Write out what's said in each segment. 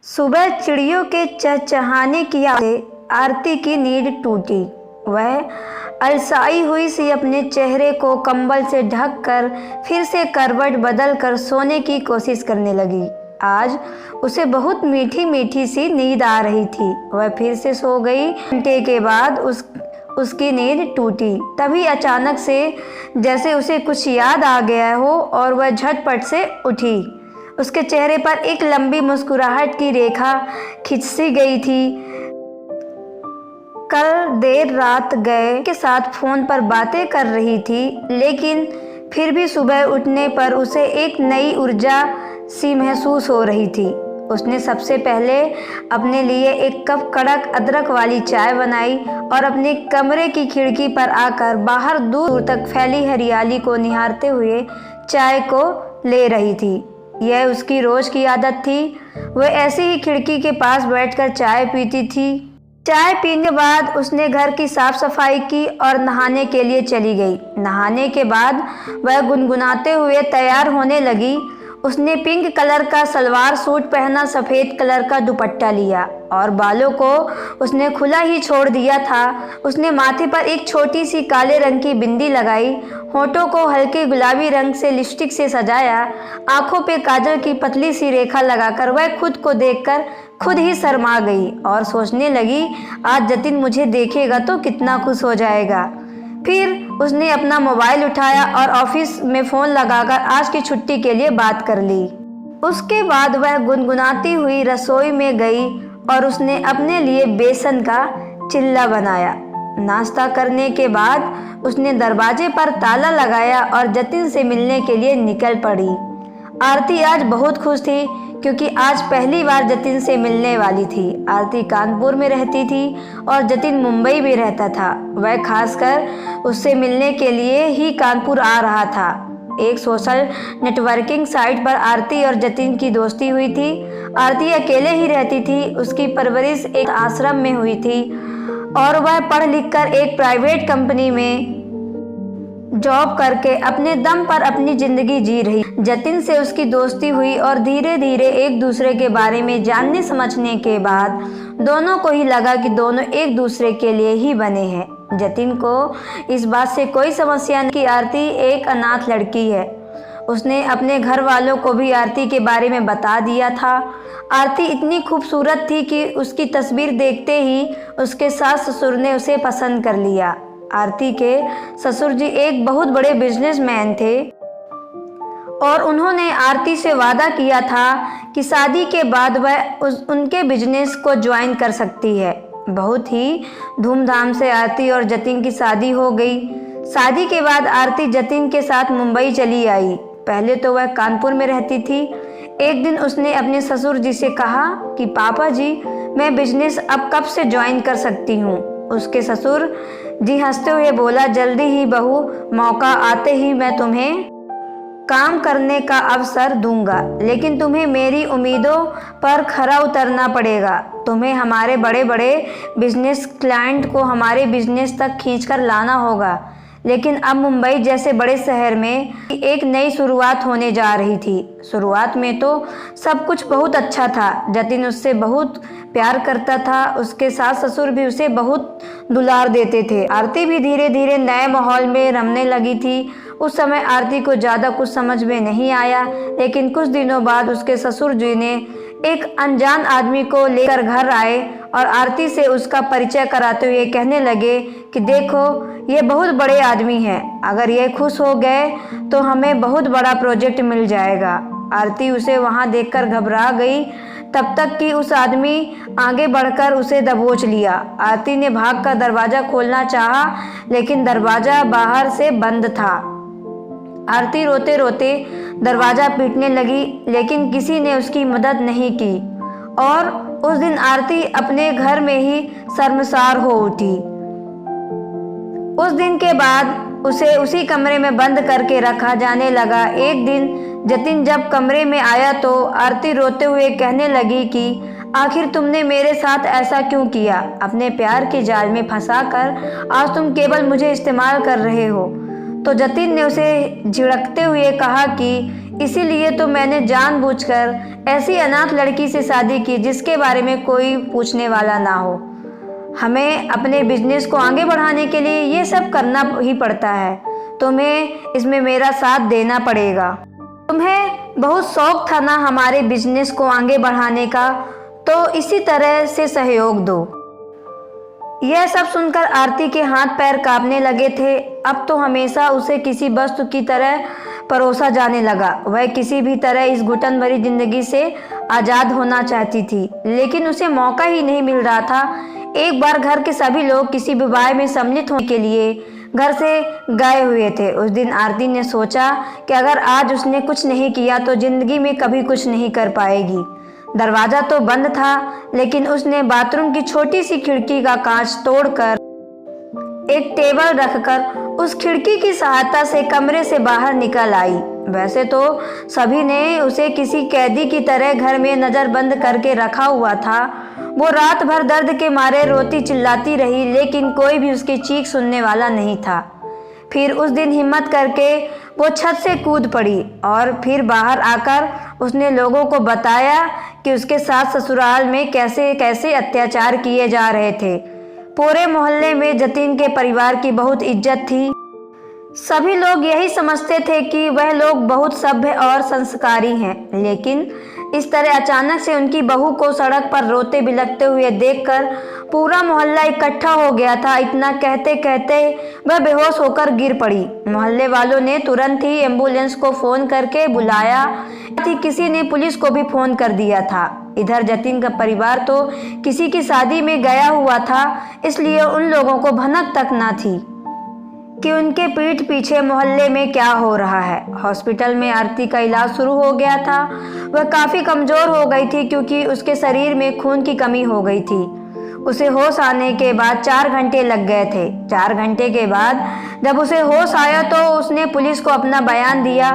सुबह चिड़ियों के चहचहाने की आवाज़ से आरती की नींद टूटी। वह अलसाई हुई सी अपने चेहरे को कंबल से ढक कर फिर से करवट बदल कर सोने की कोशिश करने लगी। आज उसे बहुत मीठी मीठी सी नींद आ रही थी। वह फिर से सो गई। घंटे के बाद उसकी नींद टूटी। तभी अचानक से जैसे उसे कुछ याद आ गया हो और वह झटपट से उठी। उसके चेहरे पर एक लंबी मुस्कुराहट की रेखा खिंची गई थी। कल देर रात गए के साथ फोन पर बातें कर रही थी, लेकिन फिर भी सुबह उठने पर उसे एक नई ऊर्जा सी महसूस हो रही थी। उसने सबसे पहले अपने लिए एक कप कड़क अदरक वाली चाय बनाई और अपने कमरे की खिड़की पर आकर बाहर दूर दूर तक फैली हरियाली को निहारते हुए चाय को ले रही थी। यह उसकी रोज की आदत थी। वह ऐसे ही खिड़की के पास बैठकर चाय पीती थी। चाय पीने के बाद उसने घर की साफ सफाई की और नहाने के लिए चली गई। नहाने के बाद वह गुनगुनाते हुए तैयार होने लगी। उसने पिंक कलर का सलवार सूट पहना, सफ़ेद कलर का दुपट्टा लिया और बालों को उसने खुला ही छोड़ दिया था। उसने माथे पर एक छोटी सी काले रंग की बिंदी लगाई, होठों को हल्के गुलाबी रंग से लिपस्टिक से सजाया, आंखों पे काजल की पतली सी रेखा लगाकर वह खुद को देखकर खुद ही शर्मा गई और सोचने लगी, आज जतिन मुझे देखेगा तो कितना खुश हो जाएगा। फिर उसने अपना मोबाइल उठाया और ऑफिस में फ़ोन लगाकर आज की छुट्टी के लिए बात कर ली। उसके बाद वह गुनगुनाती हुई रसोई में गई और उसने अपने लिए बेसन का चिल्ला बनाया। नाश्ता करने के बाद उसने दरवाजे पर ताला लगाया और जतिन से मिलने के लिए निकल पड़ी। आरती आज बहुत खुश थी क्योंकि आज पहली बार जतिन से मिलने वाली थी। आरती कानपुर में रहती थी और जतिन मुंबई में रहता था। वह खासकर उससे मिलने के लिए ही कानपुर आ रहा था। एक सोशल नेटवर्किंग साइट पर आरती और जतिन की दोस्ती हुई थी। आरती अकेले ही रहती थी। उसकी परवरिश एक आश्रम में हुई थी और वह पढ़ लिख कर एक प्राइवेट कंपनी में जॉब करके अपने दम पर अपनी जिंदगी जी रही। जतिन से उसकी दोस्ती हुई और धीरे धीरे एक दूसरे के बारे में जानने समझने के बाद दोनों को ही लगा कि दोनों एक दूसरे के लिए ही बने हैं। जतिन को इस बात से कोई समस्या नहीं कि आरती एक अनाथ लड़की है। उसने अपने घर वालों को भी आरती के बारे में बता दिया था। आरती इतनी खूबसूरत थी कि उसकी तस्वीर देखते ही उसके सास ससुर ने उसे पसंद कर लिया। आरती के ससुर जी एक बहुत बड़े बिजनेसमैन थे और उन्होंने आरती से वादा किया था कि शादी के बाद वह उनके बिजनेस को ज्वाइन कर सकती है। बहुत ही धूमधाम से आरती और जतिन की शादी हो गई। शादी के बाद आरती जतिन के साथ मुंबई चली आई। पहले तो वह कानपुर में रहती थी। एक दिन उसने अपने ससुर जी से कहा कि पापा जी, मैं बिजनेस अब कब से ज्वाइन कर सकती हूँ। उसके ससुर जी हंसते हुए बोला, जल्दी ही बहू, मौका आते ही मैं तुम्हें काम करने का अवसर दूंगा, लेकिन तुम्हें मेरी उम्मीदों पर खरा उतरना पड़ेगा। तुम्हें हमारे बड़े बड़े बिजनेस क्लाइंट को हमारे बिजनेस तक खींचकर लाना होगा। लेकिन अब मुंबई जैसे बड़े शहर में एक नई शुरुआत होने जा रही थी। शुरुआत में तो सब कुछ बहुत अच्छा था। जतिन उससे बहुत प्यार करता था। उसके सास ससुर भी उसे बहुत दुलार देते थे। आरती भी धीरे धीरे नए माहौल में रमने लगी थी। उस समय आरती को ज़्यादा कुछ समझ में नहीं आया, लेकिन कुछ दिनों बाद उसके ससुर जी ने एक अनजान आदमी को लेकर घर आए और आरती से उसका परिचय कराते हुए कहने लगे कि देखो, ये बहुत बड़े आदमी हैं। अगर ये खुश हो गए तो हमें बहुत बड़ा प्रोजेक्ट मिल जाएगा। आरती उसे वहाँ देखकर घबरा गई, तब तक कि उस आदमी आगे बढ़कर उसे दबोच लिया। आरती ने भागकर दरवाज़ा खोलना चाहा, लेकिन दरवाज़ा बाहर से बंद था। आरती रोते रोते दरवाज़ा पीटने लगी, लेकिन किसी ने उसकी मदद नहीं की और उस दिन आरती अपने घर में ही शर्मसार हो उठी। उस दिन के बाद उसे उसी कमरे में बंद करके रखा जाने लगा। एक दिन जतिन जब कमरे में आया तो आरती रोते हुए कहने लगी कि आखिर तुमने मेरे साथ ऐसा क्यों किया? अपने प्यार के जाल में फंसाकर आज तुम केवल मुझे इस्तेमाल कर रहे हो। तो जतिन ने उसे झिड़कते हुए कहा कि इसीलिए तो मैंने जानबूझकर ऐसी अनाथ लड़की से शादी की जिसके बारे में कोई पूछने वाला ना हो। हमें अपने बिजनेस को आगे बढ़ाने के लिए ये सब करना ही पड़ता है। तुम्हें इसमें मेरा साथ देना पड़ेगा। तुम्हें बहुत शौक था ना हमारे बिजनेस को आगे बढ़ाने का, तो इसी तरह से सहयोग दो। यह सब सुनकर आरती के हाथ पैर कांपने लगे थे। अब तो हमेशा उसे किसी वस्तु की तरह परोसा जाने लगा। वह किसी भी तरह इस घुटन भरी जिंदगी से आज़ाद होना चाहती थी, लेकिन उसे मौका ही नहीं मिल रहा था। एक बार घर के सभी लोग किसी विवाह में सम्मिलित होने के लिए घर से गए हुए थे। उस दिन आरती ने सोचा कि अगर आज उसने कुछ नहीं किया तो जिंदगी में कभी कुछ नहीं कर पाएगी। दरवाज़ा तो बंद था, लेकिन उसने बाथरूम की छोटी सी खिड़की का कांच तोड़कर एक टेबल रखकर उस खिड़की की सहायता से कमरे से बाहर निकल आई। वैसे तो सभी ने उसे किसी कैदी की तरह घर में नज़रबंद करके रखा हुआ था। वो रात भर दर्द के मारे रोती चिल्लाती रही, लेकिन कोई भी उसकी चीख सुनने वाला नहीं था। फिर उस दिन हिम्मत करके वो छत से कूद पड़ी और फिर बाहर आकर उसने लोगों को बताया कि उसके साथ ससुराल में कैसे कैसे अत्याचार किए जा रहे थे। पूरे मोहल्ले में जतिन के परिवार की बहुत इज्जत थी। सभी लोग यही समझते थे कि वह लोग बहुत सभ्य और संस्कारी हैं, लेकिन इस तरह अचानक से उनकी बहू को सड़क पर रोते बिलखते हुए देखकर पूरा मोहल्ला इकट्ठा हो गया था। इतना कहते कहते वह बेहोश होकर गिर पड़ी। मोहल्ले वालों ने तुरंत ही एम्बुलेंस को फ़ोन करके बुलाया थी। किसी ने पुलिस को भी फ़ोन कर दिया था। इधर जतिन का परिवार तो किसी की शादी में गया हुआ था, इसलिए उन लोगों को भनक तक ना थी कि उनके पीठ पीछे मोहल्ले में क्या हो रहा है। हॉस्पिटल में आरती का इलाज शुरू हो गया था। वह काफ़ी कमज़ोर हो गई थी क्योंकि उसके शरीर में खून की कमी हो गई थी। उसे होश आने के बाद 4 घंटे लग गए थे। 4 घंटे के बाद जब उसे होश आया तो उसने पुलिस को अपना बयान दिया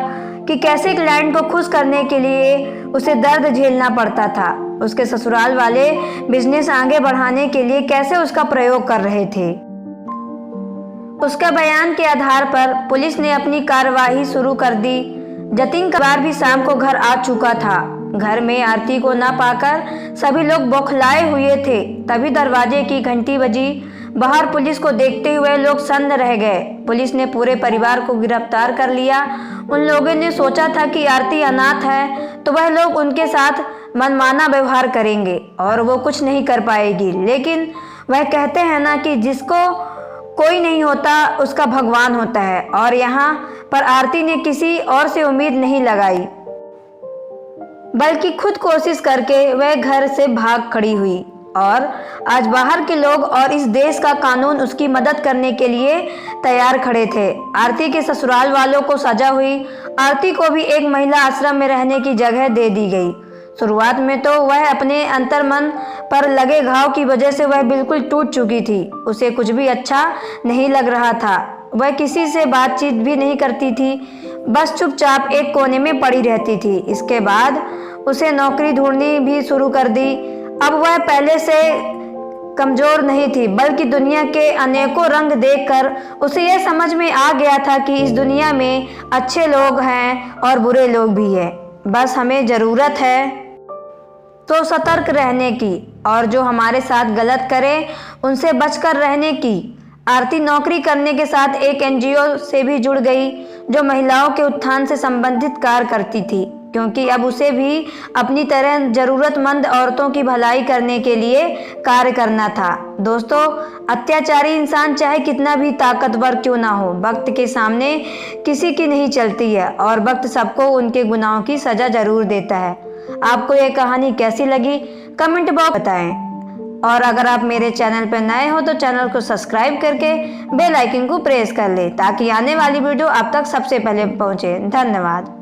कि कैसे क्लाइंट को खुश करने के लिए उसे दर्द झेलना पड़ता था। उसके ससुराल वाले बिजनेस आगे बढ़ाने के लिए कैसे उसका प्रयोग कर रहे थे। उसके बयान के आधार पर पुलिस ने अपनी कार्रवाई शुरू कर दी। जतिन का परिवार भी शाम को घर आ चुका था। घर में आरती को न पाकर सभी लोग बौखलाए हुए थे। तभी दरवाजे की घंटी बजी। बाहर पुलिस को देखते हुए लोग सन्न रह गए। पुलिस ने पूरे परिवार को गिरफ्तार कर लिया। उन लोगों ने सोचा था कि आरती अनाथ है तो वह लोग उनके साथ मनमाना व्यवहार करेंगे और वो कुछ नहीं कर पाएगी, लेकिन वह कहते हैं ना कि जिसको कोई नहीं होता उसका भगवान होता है। और यहाँ पर आरती ने किसी और से उम्मीद नहीं लगाई, बल्कि खुद कोशिश करके वह घर से भाग खड़ी हुई। और आज बाहर के लोग और इस देश का कानून उसकी मदद करने के लिए तैयार खड़े थे। आरती के ससुराल वालों को सजा हुई। आरती को भी एक महिला आश्रम में रहने की जगह दे दी गई। शुरुआत में तो वह अपने अंतर्मन पर लगे घाव की वजह से वह बिल्कुल टूट चुकी थी। उसे कुछ भी अच्छा नहीं लग रहा था। वह किसी से बातचीत भी नहीं करती थी, बस चुपचाप एक कोने में पड़ी रहती थी। इसके बाद उसे नौकरी ढूंढनी भी शुरू कर दी। अब वह पहले से कमज़ोर नहीं थी, बल्कि दुनिया के अनेकों रंग देखकर उसे यह समझ में आ गया था कि इस दुनिया में अच्छे लोग हैं और बुरे लोग भी हैं। बस हमें ज़रूरत है तो सतर्क रहने की, और जो हमारे साथ गलत करे उनसे बचकर रहने की। आरती नौकरी करने के साथ एक एनजीओ से भी जुड़ गई जो महिलाओं के उत्थान से संबंधित कार्य करती थी, क्योंकि अब उसे भी अपनी तरह ज़रूरतमंद औरतों की भलाई करने के लिए कार्य करना था। दोस्तों, अत्याचारी इंसान चाहे कितना भी ताकतवर क्यों ना हो, वक्त के सामने किसी की नहीं चलती है और वक्त सबको उनके गुनाहों की सज़ा ज़रूर देता है। आपको ये कहानी कैसी लगी कमेंट बॉक्स में बताएं। और अगर आप मेरे चैनल पर नए हो तो चैनल को सब्सक्राइब करके बेल आइकन को प्रेस कर लें ताकि आने वाली वीडियो आप तक सबसे पहले पहुंचे। धन्यवाद।